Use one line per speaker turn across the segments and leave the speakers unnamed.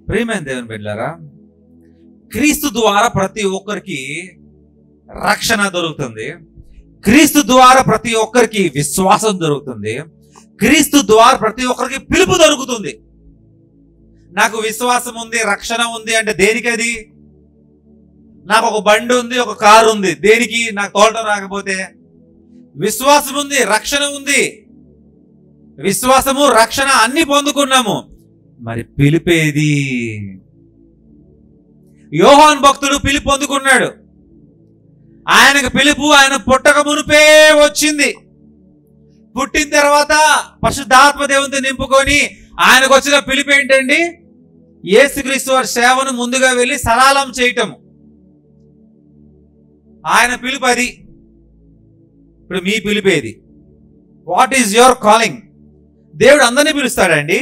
ప్రియమైన దేవుని బిడ్డలారా, క్రీస్తు ద్వారా ప్రతి ఒక్కరికి రక్షణ దొరుకుతుంది. క్రీస్తు ద్వారా ప్రతి ఒక్కరికి విశ్వాసం దొరుకుతుంది. క్రీస్తు ద్వారా ప్రతి ఒక్కరికి పిలుపు దొరుకుతుంది. నాకు విశ్వాసం ఉంది, రక్షణ ఉంది అంటే దేనికి? అది నాకు ఒక బండి ఉంది, ఒక కారు ఉంది, దేనికి? నాకు తోలటం రాకపోతే. విశ్వాసం ఉంది, రక్షణ ఉంది. విశ్వాసము, రక్షణ అన్ని పొందుకున్నాము, మరి పిలిపేది? యోహాను భక్తుడు పిలుపు పొందుకున్నాడు. ఆయనకు పిలుపు ఆయన పుట్టక మునిపే వచ్చింది. పుట్టిన తర్వాత పరిశుద్ధాత్మ దేవునితో నింపుకొని ఆయనకు వచ్చిన పిలుపు ఏంటండి? యేసుక్రీస్తు వారి సేవను ముందుగా వెళ్ళి సరళం చేయటము. ఆయన పిలుపు అది. ఇప్పుడు మీ పిలిపేది? What is your calling? దేవుడు అందరినీ పిలుస్తాడండి,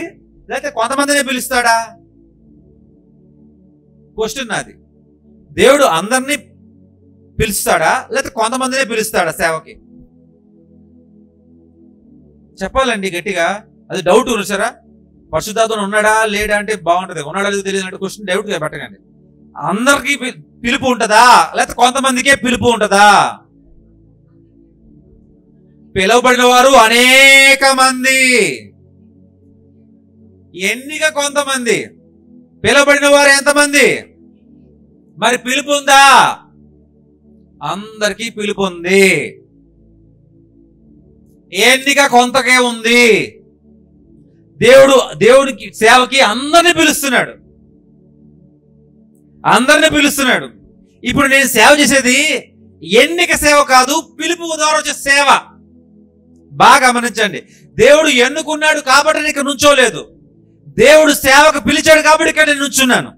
లేకపోతే కొంతమందినే పిలుస్తాడా? క్వశ్చన్ నాది. దేవుడు అందరినీ పిలుస్తాడా, లేకపోతే కొంతమందినే పిలుస్తాడా సేవకి? చెప్పాలండి గట్టిగా. అది డౌట్ వచ్చారా? పరిశుద్ధాత్మ ఉన్నాడా లేడా అంటే బాగుంటది. ఉన్నాడా లేదు తెలియదు అంటే క్వశ్చన్ డౌట్ పెట్టకండి. అందరికీ పిలుపు ఉంటుందా, లేకపోతే కొంతమందికే పిలుపు ఉంటుందా? పిలువబడిన వారు అనేక మంది, ఎన్నిక కొంతమంది. పిలువబడిన వారు ఎంతమంది? మరి పిలుపు ఉందా? అందరికీ పిలుపు ఉంది. ఎన్నిక కొంతకే ఉంది. దేవుడికి సేవకి అందరిని పిలుస్తున్నాడు, అందరిని పిలుస్తున్నాడు. ఇప్పుడు నేను సేవ చేసేది ఎన్నిక సేవ కాదు, పిలుపు ద్వారా వచ్చే సేవ. బాగా గమనించండి. దేవుడు ఎన్నుకున్నాడు కాబట్టి నేను ఇక్కడ నుంచోలేదు. దేవుడు సేవకు పిలిచాడు కాబట్టి ఇక్కడ నేను నుంచున్నాను.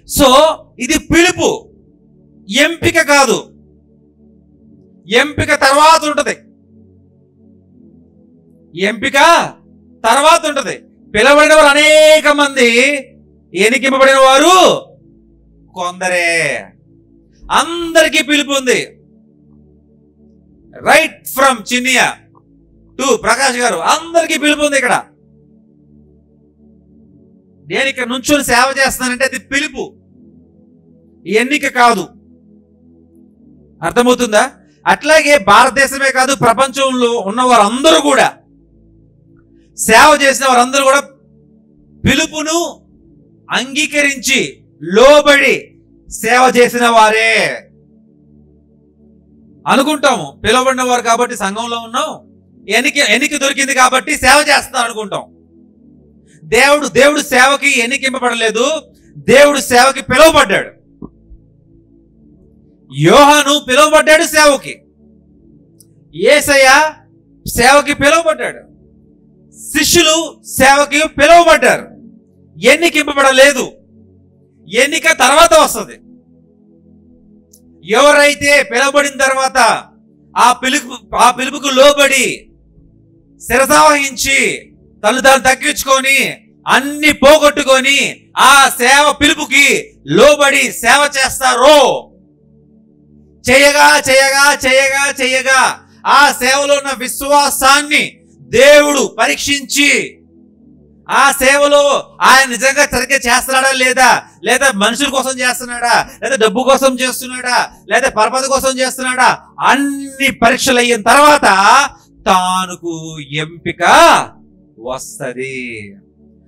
సో ఇది పిలుపు, ఎంపిక కాదు. ఎంపిక తర్వాత ఉంటది. ఎంపిక తర్వాత ఉంటది. పిలవబడిన వారు అనేక మంది, ఎన్నికింపబడిన వారు కొందరే. అందరికీ పిలుపు ఉంది. రైట్ ఫ్రమ్ చిన్నియా టు ప్రకాష్ గారు అందరికీ పిలుపు ఉంది. ఇక్కడ నేను ఇక్కడ నుంచొని సేవ చేస్తున్నానంటే అది పిలుపు, ఎన్నిక కాదు. అర్థమవుతుందా? అట్లాగే భారతదేశమే కాదు, ప్రపంచంలో ఉన్న వారందరూ కూడా, సేవ చేసిన వారందరూ కూడా పిలుపును అంగీకరించి లోబడి సేవ చేసిన వారే. అనుకుంటాము పిలువబడిన వారు కాబట్టి సంఘంలో ఉన్నాం, ఎన్నిక దొరికింది కాబట్టి సేవ చేస్తాం అనుకుంటాం. దేవుడు సేవకి ఎన్నికింపబడలేదు, దేవుడు సేవకి పిలువబడ్డాడు. యోహాను పిలువబడ్డాడు సేవకి, యేసయ్య సేవకి పిలువబడ్డాడు, శిష్యులు సేవకి పిలువబడ్డారు. ఎన్నికింపబడలేదు. ఎన్నిక తర్వాత వస్తుంది. ఎవరైతే పిలువబడిన తర్వాత ఆ పిలుపుకు లోబడి శిరసావహించి తను తగ్గించుకొని అన్ని పోగొట్టుకొని ఆ సేవ పిలుపుకి లోబడి సేవ చేస్తారో, చేయగా ఆ సేవలో ఉన్న విశ్వాసాన్ని దేవుడు పరీక్షించి ఆ సేవలో ఆయన నిజంగా సరిగ్గా చేస్తున్నాడా లేదా మనుషుల కోసం చేస్తున్నాడా, లేదా డబ్బు కోసం చేస్తున్నాడా, లేదా పరపతి కోసం చేస్తున్నాడా, అన్ని పరీక్షలు అయిన తర్వాత తానుకు ఎంపిక వస్తది.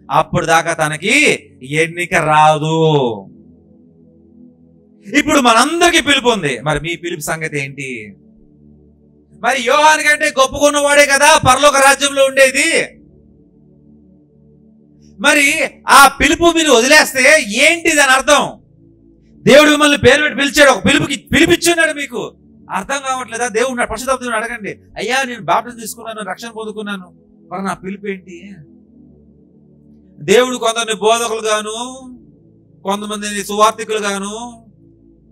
అప్పుడు దాకా తనకి ఎన్నిక రాదు. ఇప్పుడు మనందరికీ పిలుపు ఉంది. మరి మీ పిలుపు సంగతి ఏంటి? మరి యోహాను కంటే గొప్పకున్నవాడే కదా పరలోక రాజ్యంలో ఉండేది. మరి ఆ పిలుపు మీరు వదిలేస్తే ఏంటి దాని అర్థం? దేవుడు మిమ్మల్ని పేరు పెట్టి పిలిచాడు, ఒక పిలిపిచ్చున్నాడు, మీకు అర్థం కావట్లేదా? దేవుడు పరిశుద్ధాత్మను అడగండి, అయ్యా నేను బాప్టిజం తీసుకున్నాను, రక్షణ పొందుకున్నాను, మరి నా పిలుపు ఏంటి? దేవుడు కొందరిని బోధకులు గాను, కొంతమందిని సువార్థికులు గాను,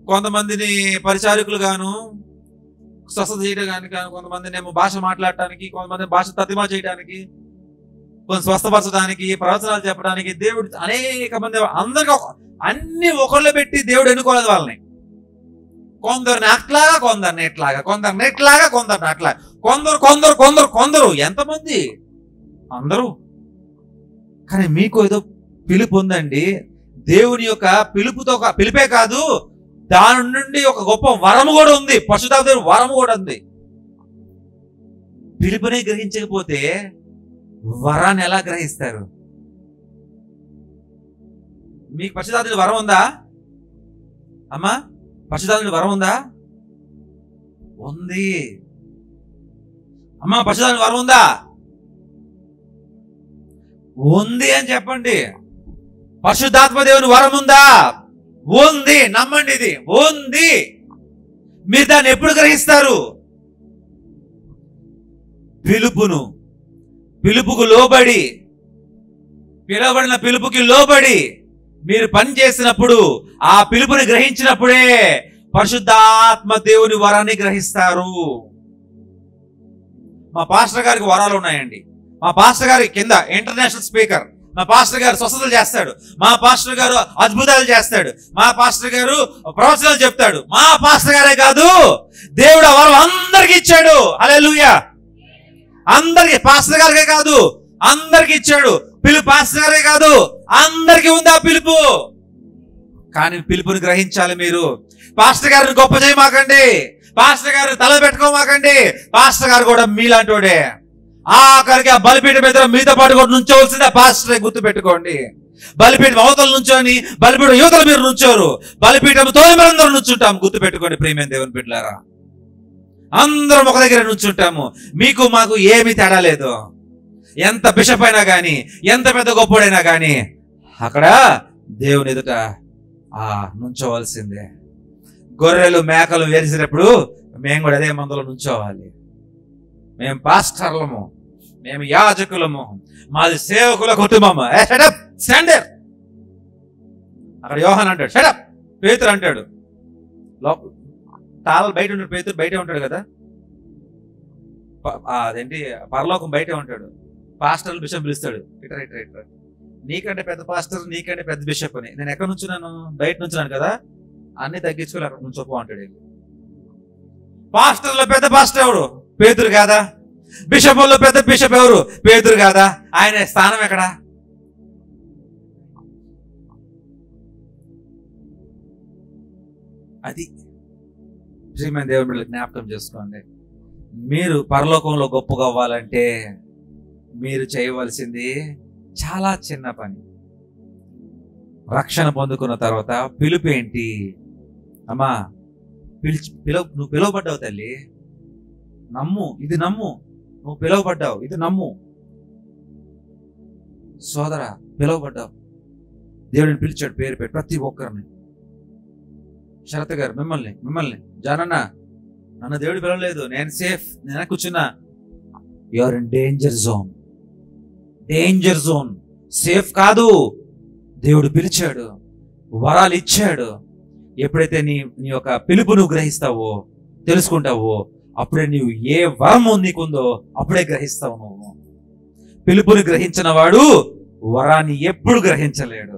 కొంతమందిని పరిచారకులు గాను స్వస్థత చేయడానికి, కొంతమందిని ఏమో భాష మాట్లాడటానికి, కొంతమంది భాష తతిమా చేయడానికి, కొంత స్వస్థపరచడానికి, ప్రవచనాలు చెప్పడానికి దేవుడు అనేక మంది, అందరికీ అన్ని ఒకళ్ళు పెట్టి దేవుడు ఎన్నుకోలేదు వాళ్ళని. కొందరిని అట్లాగా, కొందరిని ఎట్లాగా, కొందరిని ఎట్లాగా, కొందరిని అట్లాగా, కొందరు ఎంతమంది? అందరూ. కానీ మీకు ఏదో పిలుపు ఉందండి. దేవుని యొక్క పిలుపే కాదు, దాని నుండి ఒక గొప్ప వరము కూడా ఉంది. పరిశుద్ధాత్మ వరము కూడా ఉంది. పిలుపునే గ్రహించకపోతే వరాన్ని ఎలా గ్రహిస్తారు? మీకు పరిశుద్ధాత్మ వరం ఉందా అమ్మా? పరిశుద్ధాత్మ వరం ఉందా? ఉంది అమ్మా. పరిశుద్ధాత్మ వరం ఉందా? ఉంది అని చెప్పండి. పరిశుద్ధాత్మ దేవుని వరం ఉందా? ఉంది. నమ్మండి, ఇది ఉంది. మీరు దాన్ని ఎప్పుడు గ్రహిస్తారు? పిలుపుకు లోబడి, పిలవబడిన పిలుపుకి లోబడి మీరు పని చేసినప్పుడు, ఆ పిలుపుని గ్రహించినప్పుడే పరిశుద్ధాత్మ దేవుని వరాన్ని గ్రహిస్తారు. మా పాస్టర్ గారికి వరాలు ఉన్నాయండి. మా పాస్టర్ గారి కింద ఇంటర్నేషనల్ స్పీకర్. మా పాస్టర్ గారు స్వస్థతలు చేస్తాడు. మా పాస్టర్ గారు అద్భుతాలు చేస్తాడు. మా పాస్టర్ గారు ప్రవచనాలు చెప్తాడు. మా పాస్టర్ గారే కాదు, దేవుడు ఆ వరం అందరికి ఇచ్చాడు. హల్లెలూయా. అందరికి, పాస్టర్ గారికే కాదు, అందరికి ఇచ్చాడు. పిలుపు పాస్టర్ గారే కాదు, అందరికి ఉంది ఆ పిలుపు. కానీ పిలుపుని గ్రహించాలి మీరు. పాస్టర్ గారిని గొప్ప చేయమాకండి, పాస్టర్ గారిని తల పెట్టుకోమాకండి. పాస్టర్ గారు కూడా మీలాంటి వాడే. ఆఖరికి ఆ బలిపీఠం మీద మీతో పాటు కూడా నుంచోవలసిందే పాస్టరే, గుర్తు పెట్టుకోండి. బలిపీఠం అవతల నుంచోని బలిపీఠం యువతలు మీరు నుంచోరు. బలిపీఠం తోలి మనందరూ నుంచుంటాం. గుర్తు పెట్టుకోండి ప్రియమైన దేవుని బిడ్డలారా, అందరం ఒక దగ్గర నుంచుంటాము. మీకు మాకు ఏమీ తేడా లేదు. ఎంత బిషప్ అయినా కానీ, ఎంత పెద్ద గొప్పోడైనా కానీ అక్కడ దేవుని ఎదుట నుంచోవలసిందే. గొర్రెలు మేకలు వేసినప్పుడు మేము కూడా అదే మందులో నుంచోవాలి. మేము పాస్టర్లము, మేము యాజకులము, మాది సేవకుల కుటుంబము. అక్కడ యోహాన్ అంటాడు షటప్, పేతురు అంటాడు. తాళాలు బయట ఉంటాడు, పేతురు బయటే ఉంటాడు కదా. అదేంటి పరలోకం బయటే ఉంటాడు. పాస్టర్లు బిషప్ పిలుస్తాడు, ఇట్రా ఇట్రా ఇట్రా, నీకంటే పెద్ద పాస్టర్, నీకంటే పెద్ద బిషప్ అని. నేను ఎక్కడ నుంచున్నాను? బయట నుంచున్నాను కదా, అన్ని తగ్గించుకొని అక్కడ నుంచోపో అంటాడు. పాస్టర్లో పెద్ద పాస్టర్ ఎవరు? పేతురు కాదా? బిషప్లో పెద్ద బిషప్ ఎవరు? పేతురు కాదా? ఆయన స్థానం ఎక్కడ? అది శ్రీమైన దేవుని బిడ్డలకు జ్ఞాపకం చేసుకోండి. మీరు పరలోకంలో గొప్పగా అవ్వాలంటే మీరు చేయవలసింది చాలా చిన్న పని. రక్షణ పొందుకున్న తర్వాత పిలుపు ఏంటి అమ్మా? నువ్వు పిలువబడ్డావు తల్లి, నమ్ము, ఇది నమ్ము. నువ్వు పిలువబడ్డావు, ఇది నమ్ము. సోదరా, పిలువబడ్డావు. దేవుడిని పిలిచాడు, పేరు పెట్టి ప్రతి ఒక్కరిని. శరత్ గారు మిమ్మల్ని జానన్న, నన్ను దేవుడు పిలవలేదు, నేను సేఫ్, నేను కూర్చున్నా. You are in danger zone. Safe కాదు. దేవుడు పిలిచాడు, వరాలు ఇచ్చాడు. ఎప్పుడైతే నీ యొక్క పిలుపు నువ్వు గ్రహిస్తావో, తెలుసుకుంటావో, అప్పుడే నీవు ఏ వరము నీకుందో అప్పుడే గ్రహిస్తావు. నువ్వు పిలుపుని గ్రహించిన వాడు వరాన్ని ఎప్పుడు గ్రహించలేడు.